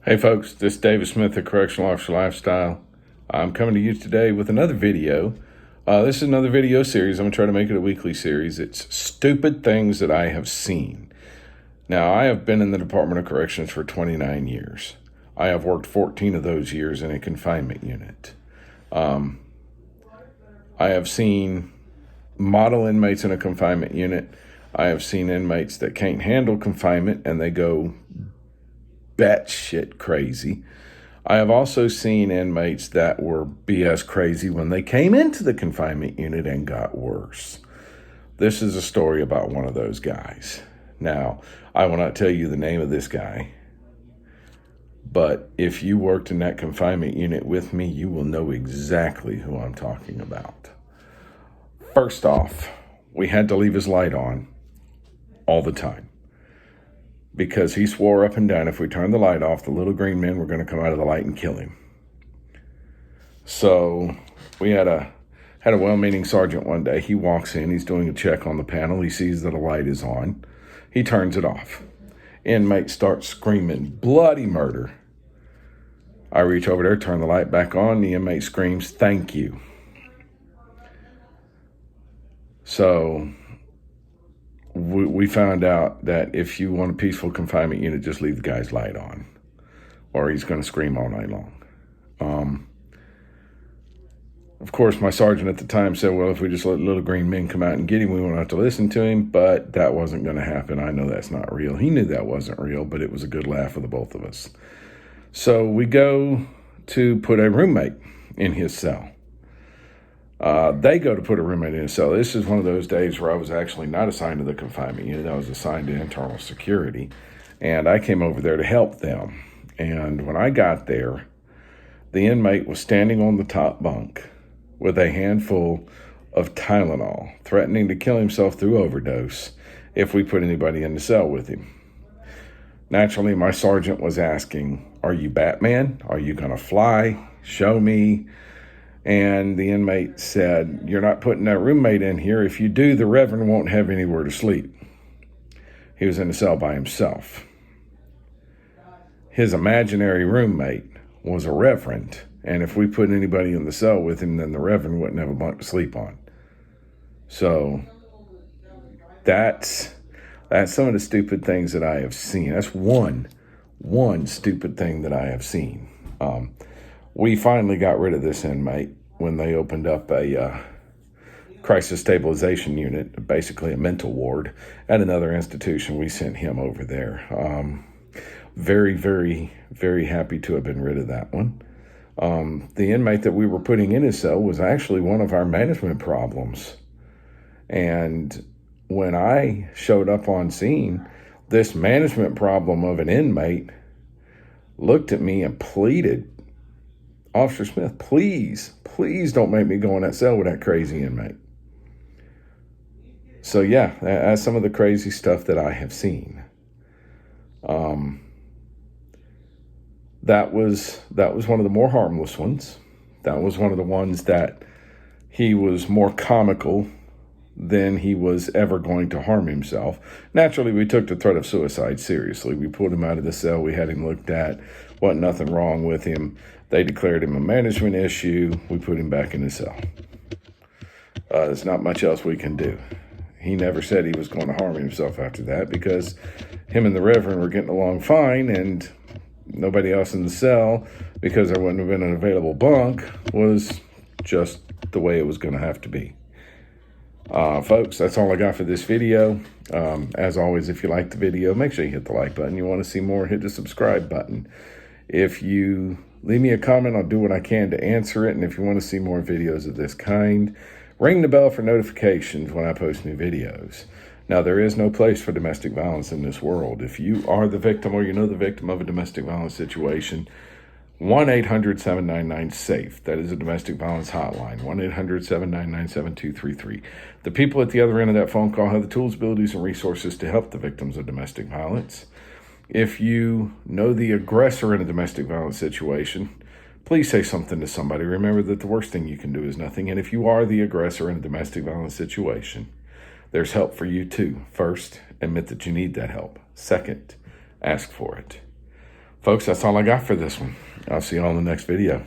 Hey folks, this is David Smith of Correctional Officer Lifestyle. I'm coming to you today with another video. This is another video series. I'm going to try to make it a weekly series. It's stupid things that I have seen. Now, I have been in the Department of Corrections for 29 years. I have worked 14 of those years in a confinement unit. I have seen model inmates in a confinement unit. I have seen inmates that can't handle confinement and they go batshit crazy. I have also seen inmates that were BS crazy when they came into the confinement unit and got worse. This is a story about one of those guys. Now, I will not tell you the name of this guy, but if you worked in that confinement unit with me, you will know exactly who I'm talking about. First off, we had to leave his light on all the time, because he swore up and down if we turned the light off, the little green men were going to come out of the light and kill him. So we had a well-meaning sergeant one day. He walks in, he's doing a check on the panel. He sees that a light is on. He turns it off. Inmate starts screaming, bloody murder. I reach over there, turn the light back on. The inmate screams, thank you. So we found out that if you want a peaceful confinement unit, just leave the guy's light on, or he's going to scream all night long. Of course, my sergeant at the time said, well, if we just let little green men come out and get him, we won't have to listen to him, but that wasn't going to happen. I know that's not real. He knew that wasn't real, but it was a good laugh for the both of us. So we go to put a roommate in his cell. They go to put a roommate in a cell. This is one of those days where I was actually not assigned to the confinement unit. I was assigned to internal security, and I came over there to help them. And when I got there, the inmate was standing on the top bunk with a handful of Tylenol, threatening to kill himself through overdose if we put anybody in the cell with him. Naturally, my sergeant was asking, are you Batman? Are you going to fly? Show me. And the inmate said, you're not putting that roommate in here. If you do, the Reverend won't have anywhere to sleep. He was in the cell by himself. His imaginary roommate was a Reverend. And if we put anybody in the cell with him, then the Reverend wouldn't have a bunk to sleep on. So that's some of the stupid things that I have seen. That's one stupid thing that I have seen. We finally got rid of this inmate when they opened up a crisis stabilization unit, basically a mental ward, at another institution. We sent him over there. Very, very, very happy to have been rid of that one. The inmate that we were putting in his cell was actually one of our management problems. And when I showed up on scene, this management problem of an inmate looked at me and pleaded, Officer Smith, please don't make me go in that cell with that crazy inmate. So yeah, that's some of the crazy stuff that I have seen. That was one of the more harmless ones. That was one of the ones that he was more comical than he was ever going to harm himself. Naturally, we took the threat of suicide seriously. We pulled him out of the cell. We had him looked at. Wasn't nothing wrong with him. They declared him a management issue. We put him back in the cell. There's not much else we can do. He never said he was going to harm himself after that, because him and the Reverend were getting along fine, and nobody else in the cell, because there wouldn't have been an available bunk, was just the way it was going to have to be. Folks, that's all I got for this video. As always, if you like the video, make sure you hit the like button. You want to see more, hit the subscribe button. If you leave me a comment, I'll do what I can to answer it. And if you want to see more videos of this kind, ring the bell for notifications when I post new videos. Now, there is no place for domestic violence in this world. If you are the victim, or you know the victim of a domestic violence situation, 1-800-799-SAFE. That is a domestic violence hotline, 1-800-799-7233. The people at the other end of that phone call have the tools, abilities, and resources to help the victims of domestic violence. If you know the aggressor in a domestic violence situation, please say something to somebody. Remember that the worst thing you can do is nothing. And if you are the aggressor in a domestic violence situation, there's help for you too. First, admit that you need that help. Second, ask for it. Folks, that's all I got for this one. I'll see you all in the next video.